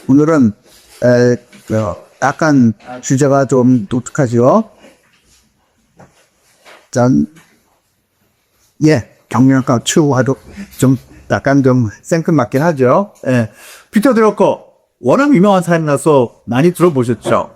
오늘은 약간 주제가 좀 독특하죠. 짠. 예, 경영학과 추구와도 좀 약간 좀 생뚱맞긴 하죠. 예. 피터 드러커 워낙 유명한 사람이라서 많이 들어보셨죠.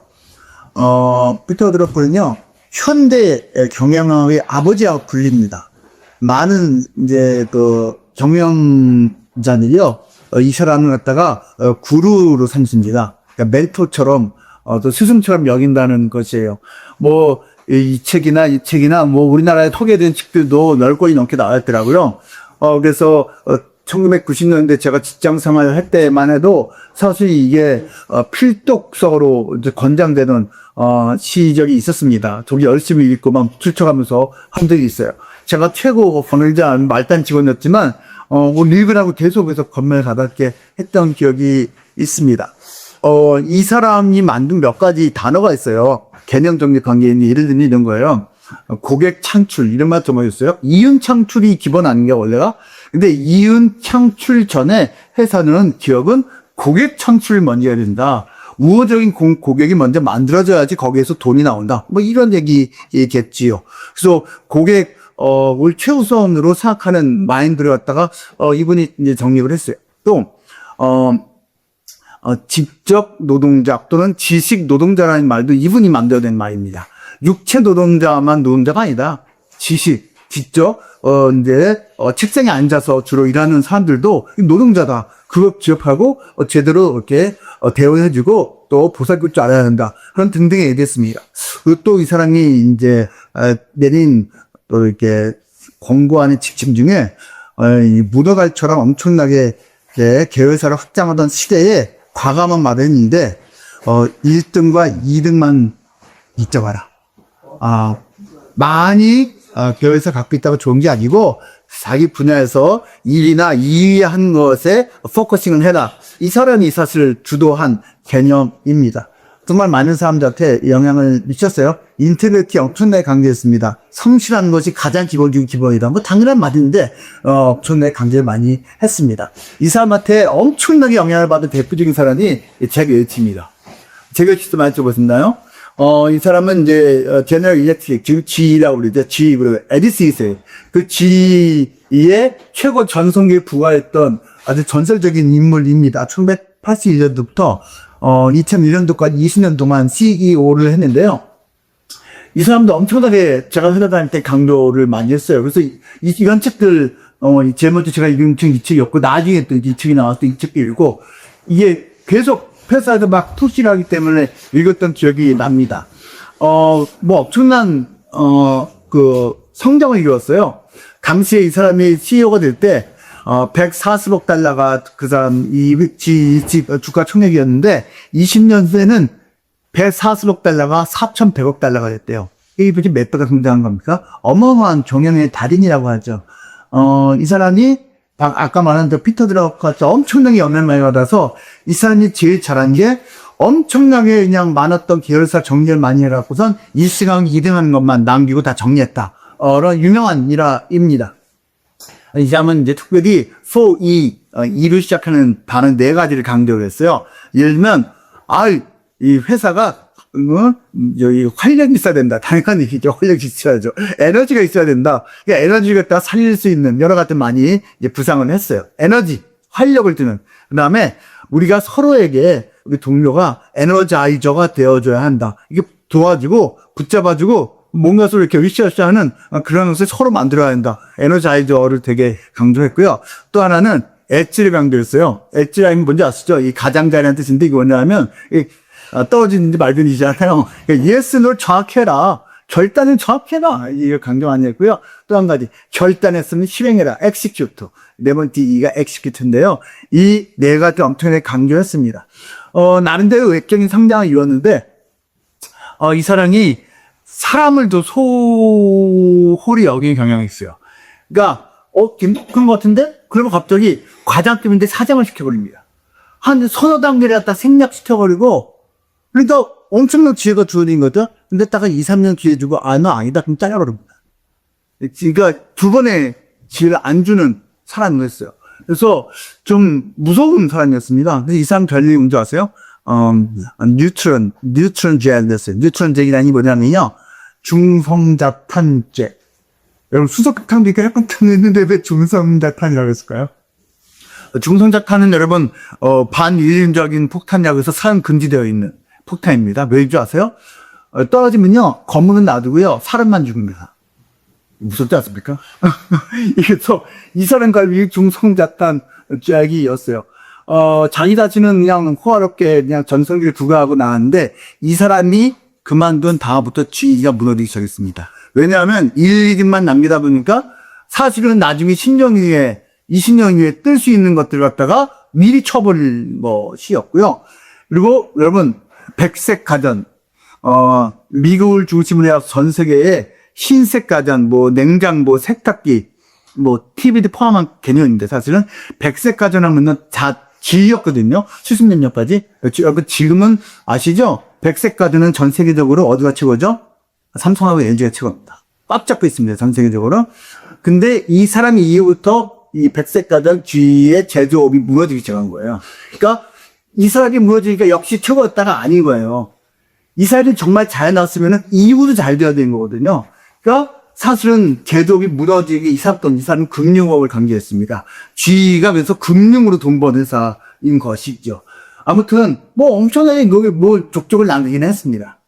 피터 드러커는요, 현대 경영학의 아버지라고 불립니다. 많은 이제 그 경영자들이요, 이 사람을 갖다가 구루로 삼습니다. 그러니까 멘토처럼 또 스승처럼 여긴다는 것이에요. 뭐 이 책이나 뭐 우리나라에 소개된 책들도 10권이 넘게 나왔더라고요. 그래서 1990년대 제가 직장 생활을 할 때만 해도 사실 이게 필독서로 이제 권장되는 시절이 있었습니다. 저기 열심히 읽고 막 출처가면서 한 적이 있어요. 제가 최고 권위자 말단 직원이었지만 읽으라고 계속해서 권면을 받았게 했던 기억이 있습니다. 이 사람이 만든 몇 가지 단어가 있어요. 개념 정립 관계에 있는 예를 들면 이런 거예요. 고객 창출, 이런 말 좀 하셨어요? 이윤 창출이 기본 아닌가, 원래가? 근데 이윤 창출 전에 회사는 기업은 고객 창출을 먼저 해야 된다. 우호적인 고객이 먼저 만들어져야지 거기에서 돈이 나온다. 뭐 이런 얘기겠지요. 그래서 고객을 최우선으로 생각하는 마인드를 갖다가 이분이 이제 정립을 했어요. 또 직접 노동자 또는 지식 노동자라는 말도 이분이 만들어낸 말입니다. 육체 노동자만 노동자가 아니다. 지식, 직접 이제 책상에 앉아서 주로 일하는 사람들도 노동자다. 그걸 기억하고 제대로 이렇게 대우해주고 또 보살필 줄 알아야 한다. 그런 등등의 얘기했습니다. 그리고 또 이 사람이 이제 내린 또 이렇게 권고안의 지침 중에 문어갈처럼 엄청나게 계열사를 확장하던 시대에 과감한 말을 했는데 1등과 2등만 잊어봐라. 많이 계열사 갖고 있다고 좋은 게 아니고 자기 분야에서 1위나 2위 한 것에 포커싱을 해라. 이 사람이 사실 주도한 개념입니다. 정말 많은 사람들한테 영향을 미쳤어요. 인테그리티 엄청나게 강조했습니다. 성실한 것이 가장 기본 중 기본이다. 뭐 당연한 말인데 엄청나게 강조를 많이 했습니다. 이 사람한테 엄청나게 영향을 받은 대표적인 사람이 잭 웰치입니다. 잭 웰치도 많이 들어보셨나요? 이 사람은 이제 제너럴 일렉트릭, 지금 GE라고 그러죠. GE, 에디슨이 있어요. 그 GE의 최고 전성기에 부과했던 아주 전설적인 인물입니다. 1982년도부터 2001년도까지 20년 동안 CEO를 했는데요. 이 사람도 엄청나게 제가 회사 다닐 때 강조를 많이 했어요. 그래서 이런 책들, 제일 먼저 제가 읽은 책 이 책이었고, 나중에 또 이 책이 나와서 이 책도 읽고, 이게 계속 회사에서 막 푸시를 하기 때문에 읽었던 기억이 납니다. 뭐 엄청난, 성장을 이루었어요. 당시에 이 사람이 CEO가 될 때, 140억 달러가 그 사람, 주가 총액이었는데, 20년 후에는 140억 달러가 4,100억 달러가 됐대요. 이게 몇 배가 성장한 겁니까? 어마어마한 경영의 달인이라고 하죠. 이 사람이, 아까 말한 피터 드러커 엄청나게 영향을 많이 받아서, 이 사람이 제일 잘한 게, 엄청나게 그냥 많았던 계열사 정리를 많이 해갖고선 1승하고 2등하는 것만 남기고 다 정리했다. 그런 유명한 일화입니다. 이 사람은 이제 특별히 이로 시작하는 단어 4가지를 강조를 했어요. 예를 들면, 이 회사가, 여기 활력이 있어야 된다. 당연한 얘기죠. 활력이 있어야죠. 에너지가 있어야 된다. 그러니까 에너지를 갖다 살릴 수 있는 여러 가지 많이 이제 부상을 했어요. 에너지, 활력을 주는. 그 다음에 우리가 서로에게 우리 동료가 에너자이저가 되어줘야 한다. 이게 도와주고, 붙잡아주고, 뭔가 서로 이렇게 으쌰으쌰 하는 그런 것을 서로 만들어야 한다. 에너자이저를 되게 강조했고요. 또 하나는 엣지를 강조했어요. 엣지라는 뭔지 아시죠? 이 가장자리라는 뜻인데 이게 뭐냐면 떨어지는지 말든지잖아요. 그러니까 yes, no 정확해라. 결단은 정확해라. 이걸 강조 많이 했고요. 또 한 가지 결단했으면 실행해라. execute. 네 번째 E가 execute인데요. 이 4가지 엄청나게 강조했습니다. 나름대로 외적인 성장을 이뤘는데 이 사람이 사람을 더 소홀히 여기는 경향이 있어요. 그러니까 김덕한 것 같은데? 그러면 갑자기 과장급인데 사장을 시켜버립니다. 한 서너 단계를 갖다 생략시켜버리고 그러니까 엄청난 지혜가 주어진 거죠. 근데 딱 2, 3년 기회 주고 너 아니다. 그럼 잘라버립니다. 그러니까 2번의 지혜를 안 주는 사람이었어요. 그래서 좀 무서운 사람이었습니다. 근데 이 사람 별명이 뭔지 아세요? 뉴트론 젤이었어요. 뉴트론 젤이라니 뭐냐면요. 중성자탄제. 여러분, 수소폭탄이니까 약간 틀렸는데 왜 중성자탄이라고 했을까요? 중성자탄은 여러분, 반인륜적인 폭탄이라고 해서 사용 금지되어 있는 폭탄입니다. 왜인 줄 아세요? 떨어지면요, 검은 놔두고요, 사람만 죽습니다. 무섭지 않습니까? 그래서 이 사람과 중성자탄 잭이었어요. 자기 자신은 그냥 호화롭게 그냥 전성기를 부과하고 나왔는데, 이 사람이 그만둔 다음부터 지위가 무너지기 시작했습니다. 왜냐하면 일일만 남기다 보니까 사실은 나중에 10년 후에, 20년 후에 뜰 수 있는 것들을 갖다가 미리 쳐버릴 시였고요. 그리고 여러분, 백색 가전, 미국을 중심으로 해서 전 세계에 흰색 가전, 냉장고, 세탁기, TV도 포함한 개념인데 사실은 백색 가전하면 G였거든요. 수십 년 전까지. 지금은 아시죠? 백색 가전은 전 세계적으로 어디가 최고죠? 삼성하고 LG가 최고입니다. 꽉 잡고 있습니다. 전 세계적으로. 근데 이 사람이 이후부터 이 백색 가전 G의 제조업이 무너지기 시작한 거예요. 그러니까 이 사람이 무너지니까 역시 최고였다가 아닌 거예요. 이 사람이 정말 잘 나왔으면 이후도 잘 돼야 되는 거거든요. 그러니까 사실은 제조업이 무너지기 있었던 이 사람은 금융업을 강조했습니다. G가 그래서 금융으로 돈 버는 회사인 것이죠. 아무튼 엄청나게 족적을 남기긴 했습니다.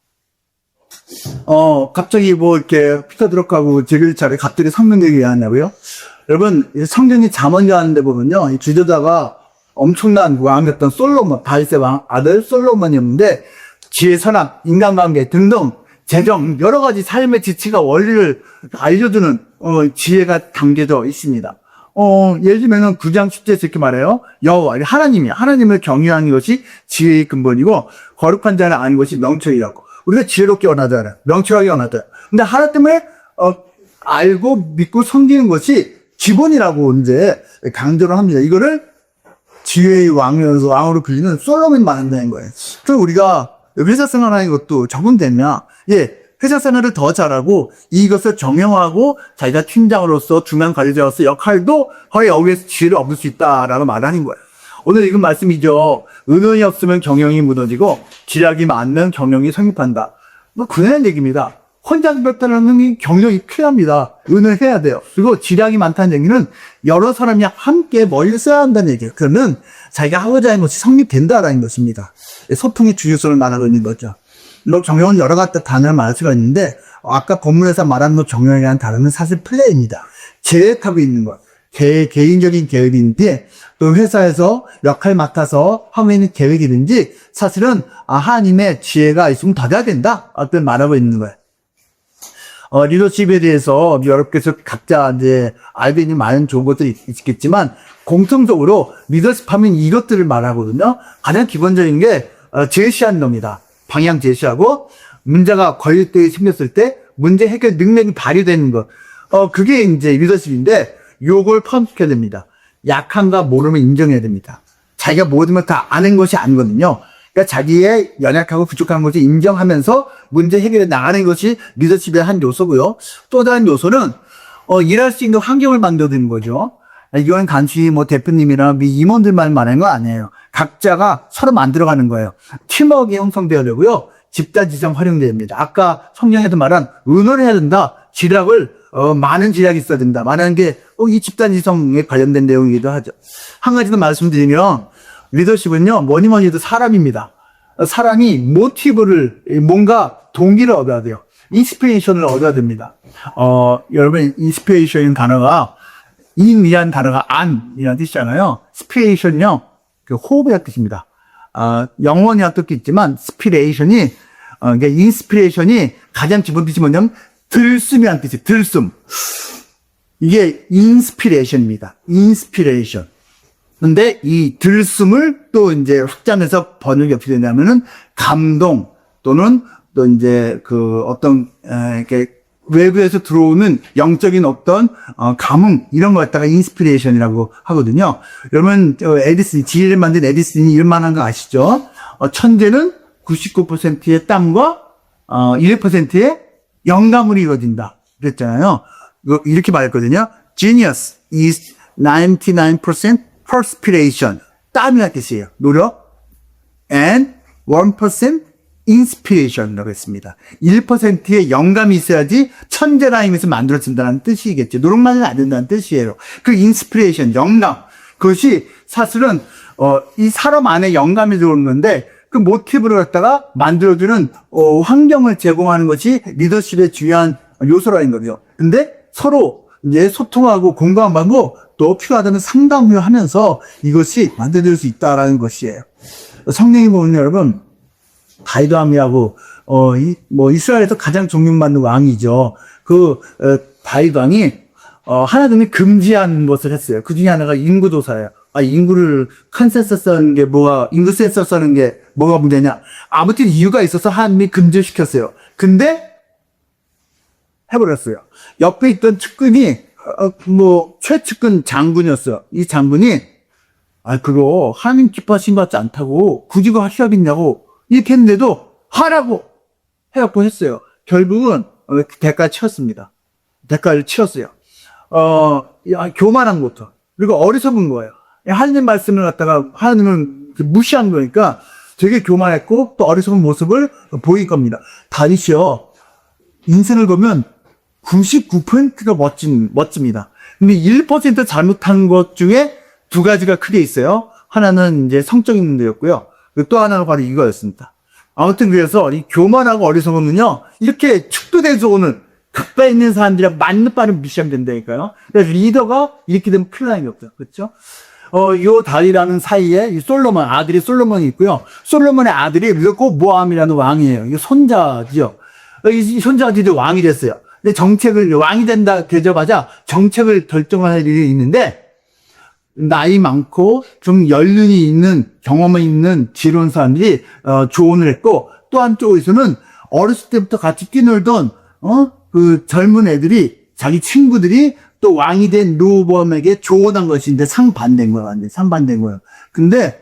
갑자기 이렇게 피터 드럭하고 제길차를 갑자기 성경 얘기 하냐고요? 여러분, 성경이 잠언서 하는데 보면요, 이 주저다가 엄청난 왕이었던 솔로몬, 다윗의 왕 아들 솔로몬이었는데, 지혜, 선악, 인간관계 등등, 재정, 여러 가지 삶의 지치가 원리를 알려주는, 지혜가 담겨져 있습니다. 예를 들면 9장 10절에서 이렇게 말해요. 여호와, 하나님을 경외하는 것이 지혜의 근본이고, 거룩한 자는 아닌 것이 명철이라고. 우리가 지혜롭게 원하잖아요. 명철하게 원하잖아요. 근데 하나 때문에, 알고 믿고 섬기는 것이 기본이라고 이제 강조를 합니다. 이거를 지혜의 왕으로 불리는 솔로몬이 말한다는 거예요. 그래서 우리가 회사 생활하는 것도 적응되면, 회사 생활을 더 잘하고 이것을 정형화하고 자기가 팀장으로서 중간 관리자로서 역할도 거의 여기에서 지혜를 얻을 수 있다라고 말하는 거예요. 오늘 읽은 말씀이죠. 은원이 없으면 경영이 무너지고 지략이 많으면 경영이 성립한다. 그런 얘기입니다. 혼자 그렇다는 경영이 필요합니다. 은을 해야 돼요. 그리고 지략이 많다는 얘기는 여러 사람이 함께 머리를 써야 한다는 얘기예요. 그러면 자기가 하고자 하는 것이 성립된다라는 것입니다. 소통의 주요소를 말하고 있는 거죠. 경영은 여러 가지 단어를 말할 수가 있는데, 아까 본문에서 말하는 경영이라는 단어는 사실 플레이입니다. 계획하고 있는 것. 개인적인 계획인데, 또 회사에서 역할 맡아서 하고 있는 계획이든지, 사실은 하나님의 지혜가 있으면 더 돼야 된다. 어떤 말하고 있는 거예요. 리더십에 대해서 여러분께서 각자 이제 알고 있는 많은 좋은 것들이 있겠지만, 공통적으로 리더십 하면 이것들을 말하거든요. 가장 기본적인 게, 제시하는 겁니다. 방향 제시하고, 문제가 걸릴 때 생겼을 때, 문제 해결 능력이 발휘되는 것. 그게 이제 리더십인데, 요걸 포함시켜야 됩니다. 약한가 모름을 인정해야 됩니다. 자기가 모든 걸 다 아는 것이 아니거든요. 그러니까 자기의 연약하고 부족한 것을 인정하면서 문제 해결에 나가는 것이 리더십의 한 요소고요. 또 다른 요소는 일할 수 있는 환경을 만들어주는 거죠. 이건 간단히 대표님이나 임원들만 말하는 건 아니에요. 각자가 서로 만들어가는 거예요. 팀워크가 형성되어야 되고요. 집단지성 활용돼야 됩니다. 아까 성경에도 말한 의논해야 된다. 지략을 많은 지략이 있어야 된다. 말하는 게 이 집단지성에 관련된 내용이기도 하죠. 한 가지 더 말씀드리면 리더십은요, 뭐니 해도 사람입니다. 사람이 모티브를, 뭔가 동기를 얻어야 돼요. 인스피레이션을 얻어야 됩니다. 여러분, 인스피레이션이라는 단어가, 인이라는 단어가 안이라는 뜻이잖아요. 스피레이션이요, 호흡이라는 뜻입니다. 영원이라는 뜻도 있지만, 스피레이션이, 그러니까 인스피레이션이 가장 기본 뜻이 뭐냐면, 들숨이라는 뜻이에요. 들숨. 이게 인스피레이션입니다. 인스피레이션. 근데 이 들숨을 또 이제 확장해서 번역이 어떻게 되냐면은 감동 또는 또 이제 이렇게 외부에서 들어오는 영적인 어떤 감흥 이런 거 갖다가 인스피레이션이라고 하거든요. 여러분 에디슨 지혜를 만든 에디슨이 이런 말 한 거 아시죠? 천재는 99%의 땀과 1%의 영감으로 이루어진다. 그랬잖아요. 이렇게 말했거든요. Genius is 99% perspiration. 땀이라는 뜻이에요. 노력. and 1% inspiration이라고 했습니다. 1%의 영감이 있어야지 천재라는 힘에서 만들어진다는 뜻이겠죠. 노력만은 안 된다는 뜻이에요. 그 inspiration, 영감. 그것이 사실은, 이 사람 안에 영감이 들어오는 건데, 그 모티브를 갖다가 만들어주는, 환경을 제공하는 것이 리더십의 중요한 요소라는 거죠. 근데 서로 이제 소통하고 공감하고 또 필요하다는 상담을 하면서 이것이 만들어질 수 있다라는 것이에요. 성경에 보면 여러분, 다윗 왕이라고, 이스라엘에서 가장 존경받는 왕이죠. 다윗 왕이, 하나님이 금지한 것을 했어요. 그 중에 하나가 인구조사예요. 인구를 컨센서스 하는 게 인구 센서스 하는 게 뭐가 문제냐. 아무튼 이유가 있어서 하나님이 금지시켰어요. 근데, 해버렸어요. 옆에 있던 측근이, 최측근 장군이었어요. 이 장군이, 그거 하나님 기뻐하신 것 같지 않다고, 굳이 그거 할 필요가 있냐고, 이렇게 했는데도 하라고 해갖고 했어요. 결국은 대가를 치렀습니다. 대가를 치렀어요. 교만한 것도. 그리고 어리석은 거예요. 하나님 말씀을 갖다가 하나님은 무시한 거니까 되게 교만했고 또 어리석은 모습을 보일 겁니다. 다윗이요. 인생을 보면 99%가 멋집니다. 근데 1% 잘못한 것 중에 두 가지가 크게 있어요. 하나는 이제 성적인 문제였고요. 또 하나는 바로 이거였습니다. 아무튼 그래서 이 교만하고 어리석음은요, 이렇게 축도돼서 오는 가까이 있는 사람들이랑 맞는 바를 무시하면 된다니까요. 그래서 리더가 이렇게 되면 큰일 나는 게 없어요. 그렇죠? 요 다윗이라는 사이에 이 솔로몬, 아들이 솔로몬이 있고요. 솔로몬의 아들이 르고 모함이라는 왕이에요. 이게 손자죠. 이 손자들이 왕이 됐어요. 근데 왕이 된다 되자마자 정책을 결정할 일이 있는데, 나이 많고 좀 연륜이 있는 경험이 있는 지혜로운 사람들이 조언을 했고, 또 한쪽에서는 어렸을 때부터 같이 뛰놀던 그 젊은 애들이 자기 친구들이 또 왕이 된 르호보암에게 조언한 것인데 상반된 거예요. 완전 상반된 거예요. 근데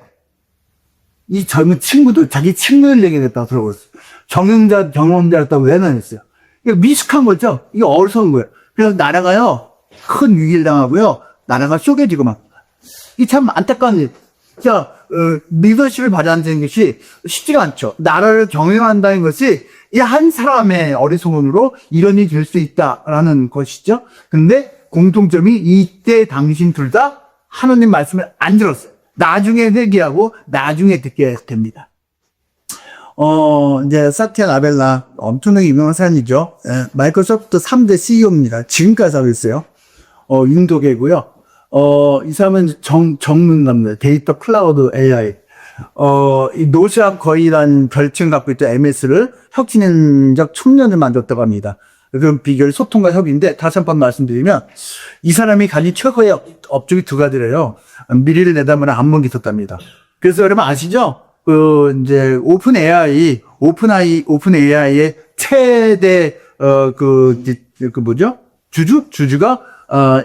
이 젊은 친구들 자기 친구들 얘기했다고 들어버렸어요. 경험자였다고 외면했어요. 이거 미숙한 거죠. 이게 어리석은 거예요. 그래서 나라가요 큰 위기를 당하고요. 나라가 쪼개지고 막. 이 참 안타까운 일. 자, 리더십을 발휘한다는 것이 쉽지가 않죠. 나라를 경영한다는 것이 이 한 사람의 어리석음으로 이런 일이 될 수 있다라는 것이죠. 근데 공통점이 이때 당신 둘 다 하나님 말씀을 안 들었어요. 나중에 회개하고 나중에 듣게 됩니다. 이제 사티아 나벨라 엄청나게 유명한 사람이죠. 마이크로소프트 3대 CEO입니다. 지금까지 하고 있어요. 인도계고요. 이 사람은 정문납니다. 데이터 클라우드 AI. 이 노시아 거의라는 별칭을 갖고 있던 MS를 혁신적 청년을 만들었다고 합니다. 그런 비결 소통과 협의인데 다시 한 번 말씀드리면 이 사람이 가진 최고의 업적이 두 가지래요. 미래를 내다보는 안목이 있었답니다. 그래서 여러분 아시죠? 이제 오픈 AI의 최대 주주가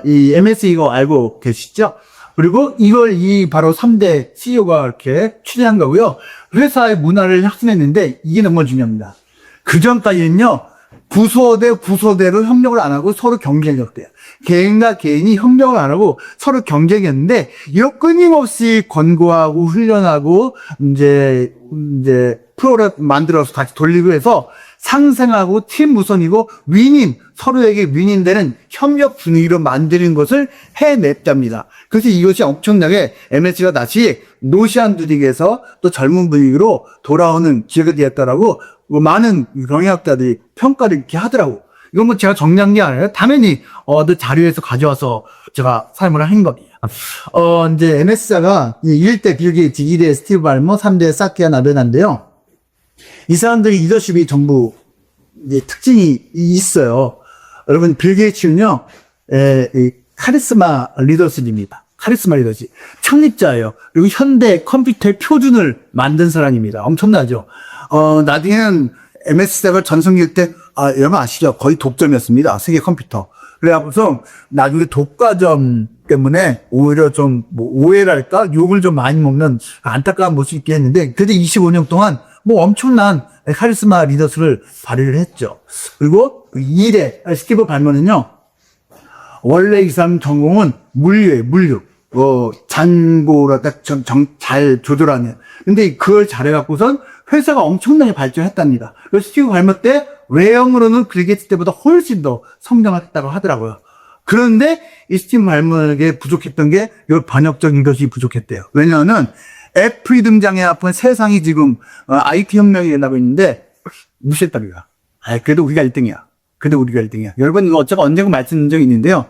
이 MS 이거 알고 계시죠? 그리고 이걸 바로 3대 CEO가 이렇게 추진한 거고요. 회사의 문화를 혁신했는데 이게 너무 중요합니다. 그 전까지는요, 부서 대 부서대로 협력을 안 하고 서로 경쟁이었대요. 개인과 개인이 협력을 안 하고 서로 경쟁이었는데, 이거 끊임없이 권고하고 훈련하고, 이제 프로그램 만들어서 다시 돌리고 해서 상생하고 팀 우선이고 서로에게 윈윈되는 협력 분위기로 만드는 것을 해냈답니다. 그래서 이것이 엄청나게 MS가 다시 노시안두딕에서 또 젊은 분위기로 돌아오는 기회가 되었다라고 많은 경영학자들이 평가를 이렇게 하더라고. 이건 뭐 제가 정리한 게 아니라 당연히 자료에서 가져와서 제가 사용을 한 겁니다. 이제 MS사가 1대 빌 게이츠, 2대 스티브 발머, 3대 사티아 나벨라인데요. 이 사람들이 리더십이 전부 이제 특징이 있어요. 여러분, 빌 게이츠는요, 카리스마 리더십입니다. 카리스마 리더십. 창립자예요. 그리고 현대 컴퓨터의 표준을 만든 사람입니다. 엄청나죠? 나중에는 MS사가 전성기일 때, 여러분 아시죠? 거의 독점이었습니다. 세계 컴퓨터. 그래갖고서 나중에 독과점 때문에 오히려 좀 오해랄까? 욕을 좀 많이 먹는 안타까운 모습이 있긴 했는데, 그래도 25년 동안 엄청난 카리스마 리더십을 발휘를 했죠. 그리고 2대 스티브 발머는요, 원래 이 사람 전공은 물류예요, 물류. 잔고를 잘 조절하는. 근데 그걸 잘해갖고선 회사가 엄청나게 발전했답니다. 그래서 스티브 발머 때 외형으로는 빌 게이츠 때보다 훨씬 더 성장했다고 하더라고요. 그런데 이 스티브 발머에게 부족했던 게 이 번역적인 것이 부족했대요. 왜냐하면 애플이 등장해 앞은 세상이 지금 IT 혁명이 일어나고 있는데 무시했답니다. 그래도 우리가 1등이야. 그래도 우리가 1등이야. 여러분 이거 언젠가 말씀드린 적이 있는데요.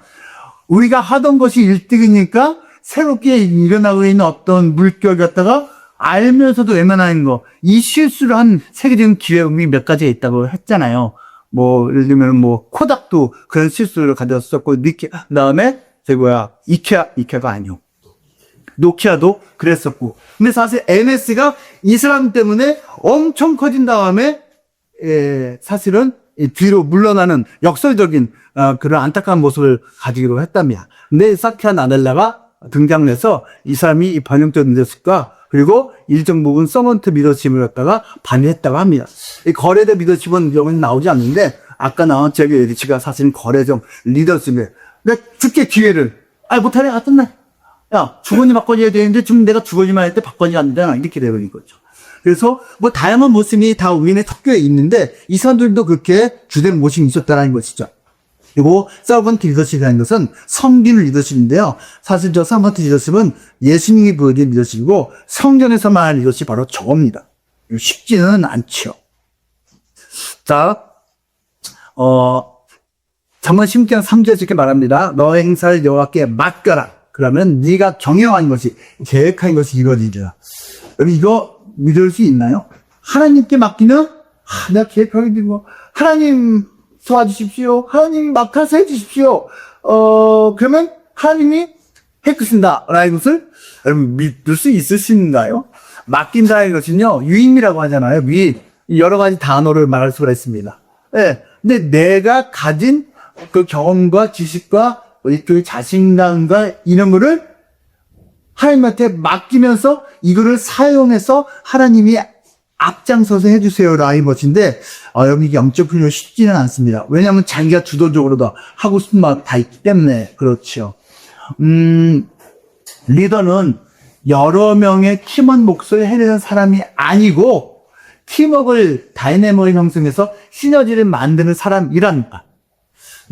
우리가 하던 것이 1등이니까 새롭게 일어나고 있는 어떤 물결 갖다가 알면서도 외면하는 거. 이 실수를 한 세계적인 기회음이 몇 가지 있다고 했잖아요. 예를 들면 코닥도 그런 실수를 가졌었고, 그다음에 이케아가 아니요. 노키아도 그랬었고. 근데 사실 NS가 이 사람 때문에 엄청 커진 다음에, 사실은 뒤로 물러나는 역설적인, 그런 안타까운 모습을 가지기로 했답니다. 근데 사티아 나델라가 등장을 해서 이 사람이 이 번영적 리더십과 그리고 일정 부분 서먼트 리더십을 갖다가 반영했다고 합니다. 이 거래적 리더십은 여기는 나오지 않는데 아까 나온 제기 에디치가 사실은 거래적 리더십이에요. 근데 죽게 기회를 못하네 갔었네. 야 주거니 받거니 해야 되는데 지금 내가 주거니만 할 때 받거니 안 되나 이렇게 되는 거죠. 그래서 다양한 모습이 다 우리네 턱교에 있는데 이 사람들도 그렇게 주된 모습이 있었다는 것이죠. 그리고 서번트 리더십이라는 것은 섬기는 리더십인데요. 사실 저 서번트 리더십은 예수님이 보여준 리더십이고 성경에서 말하는 리더십이 바로 저겁니다. 쉽지는 않죠. 자, 잠언 10장 3절에 이렇게 말합니다. 너 행사를 여호와께 맡겨라. 그러면 네가 경영한 것이 계획한 것이 이루어지리라. 여러분 이거 믿을 수 있나요? 하나님께 맡기면 내가 계획하게 되고 하나님 도와주십시오. 하나님 맡아서 해주십시오. 그러면 하나님이 해주신다. 라는 것을 여러분 믿을 수 있으신가요? 맡긴다는 것은요, 유임이라고 하잖아요. 여러 가지 단어를 말할 수가 있습니다. 네. 근데 내가 가진 그 경험과 지식과 그 자신감과 이런 거를 하나님한테 맡기면서 이거를 사용해서 하나님이 앞장서서 해주세요라는 것인데, 여러분 이게 영적 훈련이 쉽지는 않습니다. 왜냐하면 자기가 주도적으로 다 하고 싶은 마음 다 있기 때문에 그렇죠. 리더는 여러 명의 팀원 몫을 해내는 사람이 아니고 팀워크를 다이내믹을 형성해서 시너지를 만드는 사람이란다.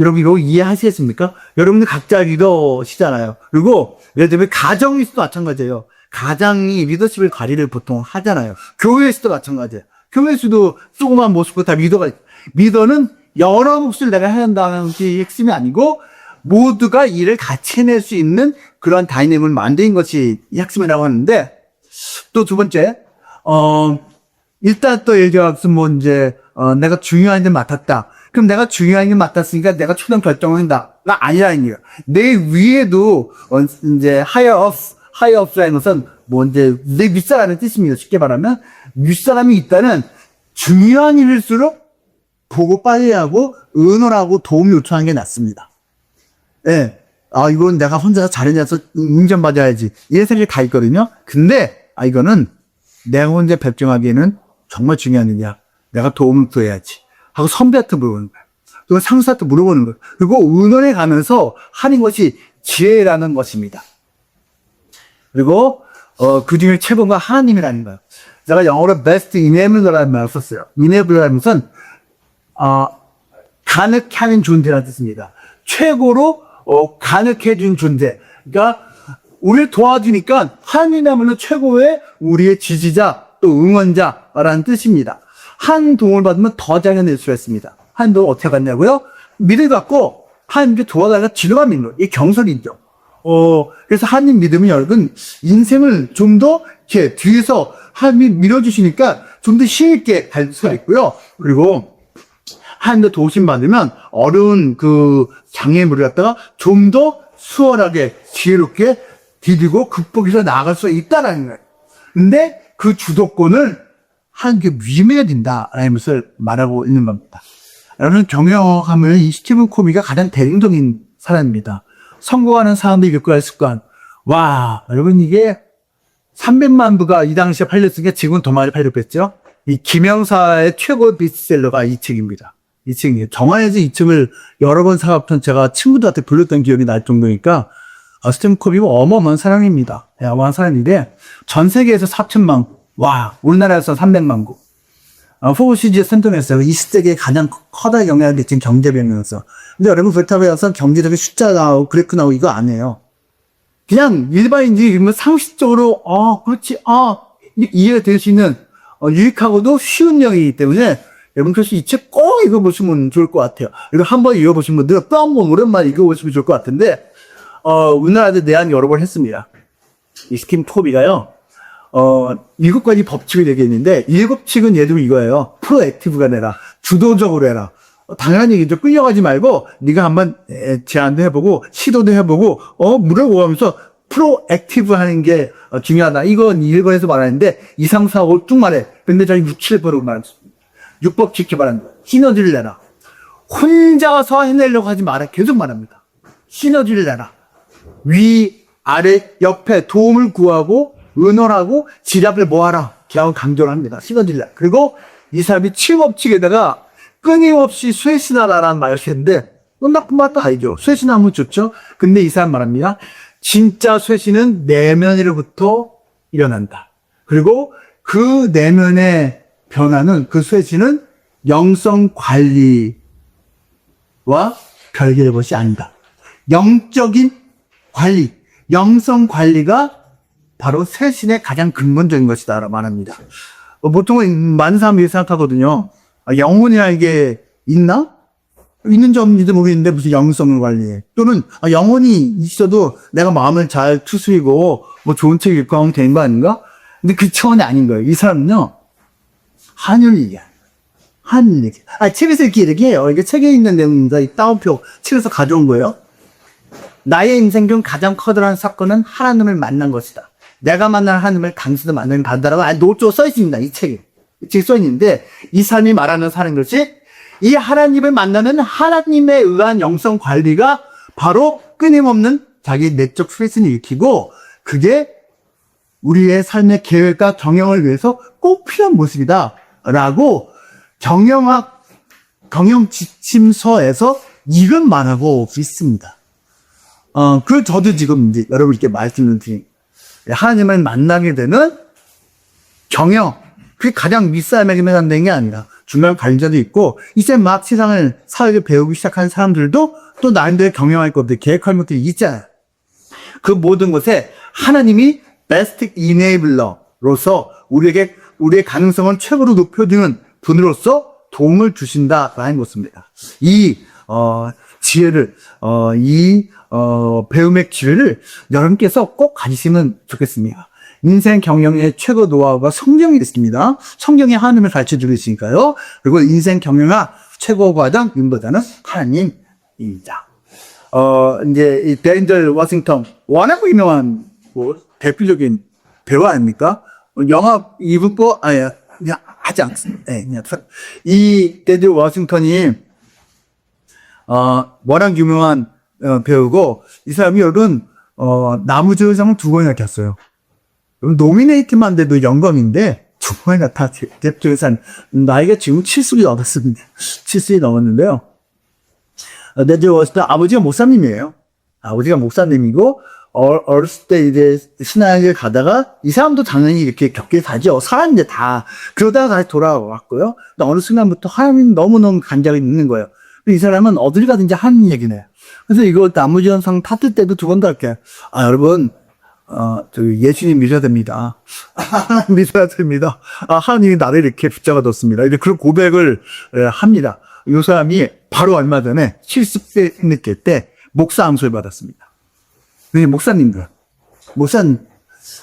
여러분 이거 이해하시겠습니까? 여러분들 각자 리더시잖아요. 그리고 예를 들면 가정에서도 마찬가지예요. 가장이 리더십을 관리를 보통 하잖아요. 교회에서도 마찬가지예요. 교회에서도 조그만 모습으로 다 리더는 여러 몫을 내가 해야 한다는 게 핵심이 아니고 모두가 일을 같이 해낼 수 있는 그런 다이내믹을 만드는 것이 핵심이라고 하는데, 또 두 번째, 일단 또 예를 들어서 내가 중요한 일 맡았다. 그럼 내가 중요한 일 맡았으니까 내가 최종 결정을 한다가 아니라는 거예요. 내 위에도 하이업스라는 것은 내 윗사람의 뜻입니다. 쉽게 말하면 윗사람이 있다는 중요한 일일수록 보고 빨리 하고 의논하고 도움을 요청하는 게 낫습니다. 예. 이건 내가 혼자 잘해내서 인정받아야지. 이런 생각이 다 있거든요. 근데 이거는 내가 혼자 결정하기에는 정말 중요한 일이야. 내가 도움을 줘야지 하고 선배한테 물어보는 거야. 그리고 상사한테 물어보는 거야. 그리고 의논해 가면서 하는 것이 지혜라는 것입니다. 그리고 그 중에 최고가 하나님이라는 거예요. 제가 영어로 best enabler라는 말을 썼어요. enabler라는 것은 가능케 하는 존재라는 뜻입니다. 최고로 가능케 해준 존재. 그러니까 우리를 도와주니까 하나님이라면 최고의 우리의 지지자 또 응원자라는 뜻입니다. 한 도움을 받으면 더 잘해낼 수가 있습니다. 한 도움을 어떻게 받냐고요? 믿음 갖고 하나님께 도와달라 지루한 믿는 이게 경솔이죠. 그래서 하나님 믿음이 여러분 인생을 좀 더 이렇게 뒤에서 하나님이 밀어주시니까 좀 더 쉽게 갈 수가 있고요. 그리고 하나님도 도우심 받으면 어려운 그 장애물을 갖다가 좀 더 수월하게 지혜롭게 디디고 극복해서 나아갈 수 있다라는 거예요. 근데 그 주도권을 하나님께 위임해야 된다라는 것을 말하고 있는 겁니다. 여러분 경영하면 이 스티븐 코비가 가장 대중적인 사람입니다. 성공하는 사람들이 겪고 할 습관. 와, 여러분 이게 300만 부가 이 당시에 팔렸으니까 지금은 더 많이 팔렸겠죠? 이 김영사의 최고 베스트셀러가 이 책입니다. 2층이에요. 정화해서 2층을 여러 번 사갔던 제가 친구들한테 불렀던 기억이 날 정도니까 스티븐 코비가 어마어마한 사람입니다. 어마어마한 사람인데 전 세계에서 4천만 와 우리나라에서 300만 구 포브시지에 선정했어요. 20세기에 가장 커다란 영향을 미친 경제병이었어. 근데 여러분 그렇다고 해서 경제적인 숫자 나오고 그래프 나오고 이거 아니에요. 그냥 일반인들이 상식적으로 그렇지 이해가 될 수 있는 유익하고도 쉬운 내용이기 때문에 여러분 그래서 이 책 꼭 읽어보시면 좋을 것 같아요. 이거 한번 읽어보신 분들은 또 한 번 오랜만에 읽어보시면 좋을 것 같은데 우리나라도 내한 여러 번 했습니다. 이 스팀 토비가요 7가지 법칙을 얘기했는데 7칙은 예를 들면 이거예요. 프로액티브가 되라. 주도적으로 해라. 당연한 얘기죠. 끌려가지 말고 네가 한번 제안도 해보고 시도도 해보고 물어보면서 프로액티브 하는 게 중요하다. 이건 1번에서 말하는데 2, 3, 4, 5 쭉 말해. 근데 저희 6, 7번으로 말했습니다. 6법 지켜 말하는 거예요. 시너지를 내라. 혼자서 해내려고 하지 마라. 계속 말합니다. 시너지를 내라. 위, 아래, 옆에 도움을 구하고 의논하고 지략을 모아라. 기하고 강조를 합니다. 시너지를 내라. 그리고 이 사람이 7법칙에다가 끊임없이 쇠신하라라는 말을 했는데 나쁜 맛도 아니죠. 쇠신하면 좋죠. 근데 이 사람 말합니다. 진짜 쇠신은 내면으로부터 일어난다. 그리고 그 내면의 변화는 그 쇠신은 영성 관리와 별개의 것이 아니다. 영적인 관리, 영성 관리가 바로 쇠신의 가장 근본적인 것이다 라고 말합니다. 보통은 많은 사람들이 생각하거든요. 영혼이라는 게 있나? 있는 점인지도 모르겠는데 무슨 영성을 관리해. 또는 영혼이 있어도 내가 마음을 잘 추스리고 뭐 좋은 책 읽고 하면 되는 거 아닌가? 근데 그 차원이 아닌 거예요. 이 사람은요. 하늘 얘기야. 하늘 얘기. 책에서 이렇게 얘기해요. 이게 책에 있는 내용입니다. 이 따옴표 책에서 가져온 거예요. 나의 인생 중 가장 커다란 사건은 하나님을 만난 것이다. 내가 만난 하나님을 당신도 만나는 받는다라고 노트로 써 있습니다. 이 책에. 이 책에 써 있는데 이 사람이 말하는 것이 이 하나님을 만나는 하나님에 의한 영성 관리가 바로 끊임없는 자기 내적 스트레스를 일으키고 그게 우리의 삶의 계획과 경영을 위해서 꼭 필요한 모습이다 라고 경영 지침서에서 이런 말하고 있습니다. 그 저도 지금 이제 여러분께 말씀을 드린 하나님을 만나게 되는 경영 그게 가장 윗사람에게 해당되는 게 아니라 중간 관리자도 있고 이제 막 세상을 사회를 배우기 시작한 사람들도 또 나름대로 경영할 것들 계획할 것들이 있잖아요. 그 모든 것에 하나님이 베스트 이네이블러로서 우리의 가능성을 최고로 높여주는 분으로서 도움을 주신다라는 것입니다. 이 지혜를 배움의 기회를 여러분께서 꼭 가지시면 좋겠습니다. 인생 경영의 최고 노하우가 성경이 있습니다. 성경이 하나님을 가르쳐주고 있으니까요. 그리고 인생 경영의 최고 과정, 인보다는 하나님입니다. 이제 이 덴젤 워싱턴 워낙 유명한 대표적인 배우 아닙니까? 영화 이분법 그냥 하지 않습니다. 그냥 이 덴젤 워싱턴이 워낙 유명한 배우고 이 사람이 여러분 나무주연상을 2번이나 탔어요. 노미네이트만 돼도 영광인데 2번이나 다 대표상 나이가 지금 70이 넘었습니다. 70이 넘었는데요. 덴젤 워싱턴 아버지가 목사님이에요. 아버지가 목사님이고 어렸을 때 이제 신앙을 가다가 이 사람도 당연히 이렇게 겪게 가죠. 사람인데 다 그러다가 다시 돌아왔고요. 근데 어느 순간부터 하나님 너무너무 간절히 있는 거예요. 이 사람은 어딜 가든지 하는 얘기네요. 그래서 이거 나무주연상 탔을 때도 2번도 할게요. 여러분 예수님 믿어야 됩니다. 하나님 믿어야 됩니다. 하나님이 나를 이렇게 붙잡아뒀습니다. 이제 그런 고백을 합니다. 이 사람이 바로 얼마 전에 70세 느낄 때 목사 암소를 받았습니다. 근데 목사님.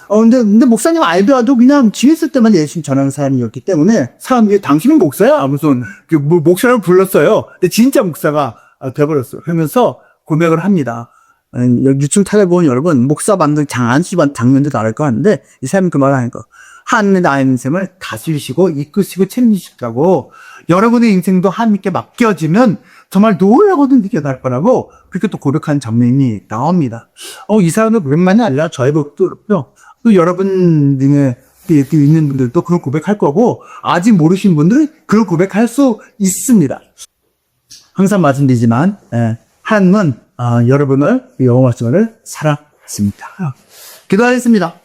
근데 목사님 알더라도 그냥 집에 있을 때만 예수님 전하는 사람이었기 때문에 사람들이 당신은 목사야? 무슨 목사를 불렀어요. 근데 진짜 목사가 돼버렸어요. 그러면서 고백을 합니다. 유튜브 찾아보면 여러분 목사 만든 장안수 장면도 나올 거 같은데 이 사람이 그 말을 하니까 하나님의 나의 인생을 다스리시고 이끄시고 책임지시라고 여러분의 인생도 하나님께 맡겨지면 정말 노래하고도 느껴날 거라고 그렇게 또 고백하는 장면이 나옵니다. 이 사람은 웬만이 아니라 저의 복도 그렇고요. 또 여러분 중에 있는 분들도 그런 고백할 거고 아직 모르신 분들은 그런 고백할 수 있습니다. 항상 말씀드리지만 하나님은 여러분을 영원 말씀을 사랑하십니다. 기도하겠습니다.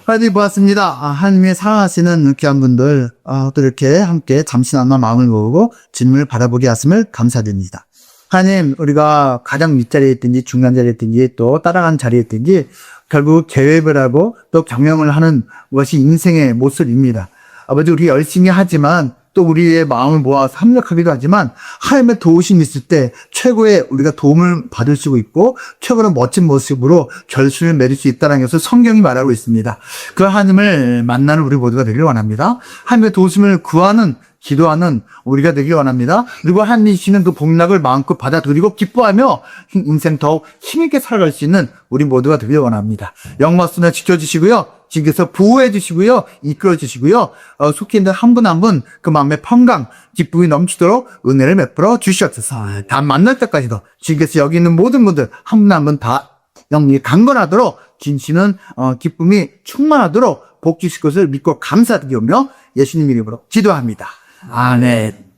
하나님 보았습니다. 하나님의 사랑하시는 귀한 분들 또 이렇게 함께 잠시나마 마음을 모으고 주님을 바라보게 하심을 감사드립니다. 하나님, 우리가 가장 윗자리에 있든지 중간 자리에 있든지 또 따라간 자리에 있든지 결국 계획을 하고 또 경영을 하는 것이 인생의 모습입니다. 아버지, 우리 열심히 하지만 또 우리의 마음을 모아서 합력하기도 하지만 하나님의 도우심이 있을 때 최고의 우리가 도움을 받을 수 있고 최고로 멋진 모습으로 결실을 맺을 수 있다는 것을 성경이 말하고 있습니다. 그 하나님을 만나는 우리 모두가 되길 원합니다. 하나님의 도우심을 구하는 기도하는 우리가 되길 원합니다. 그리고 하나님이 주시는 그 복락을 마음껏 받아들이고 기뻐하며 인생 더욱 힘있게 살아갈 수 있는 우리 모두가 되길 원합니다. 영마순에 지켜주시고요. 지켜서 보호해 주시고요. 이끌어 주시고요. 속해 있는 한 분 한 분 그 마음의 평강, 기쁨이 넘치도록 은혜를 베풀어 주시옵소서. 다 만날 때까지도 주께서 여기 있는 모든 분들 한 분 한 분 다 영이 강건하도록 진실은 기쁨이 충만하도록 복 주실 것을 믿고 감사드리며 예수님 이름으로 기도합니다. 아멘.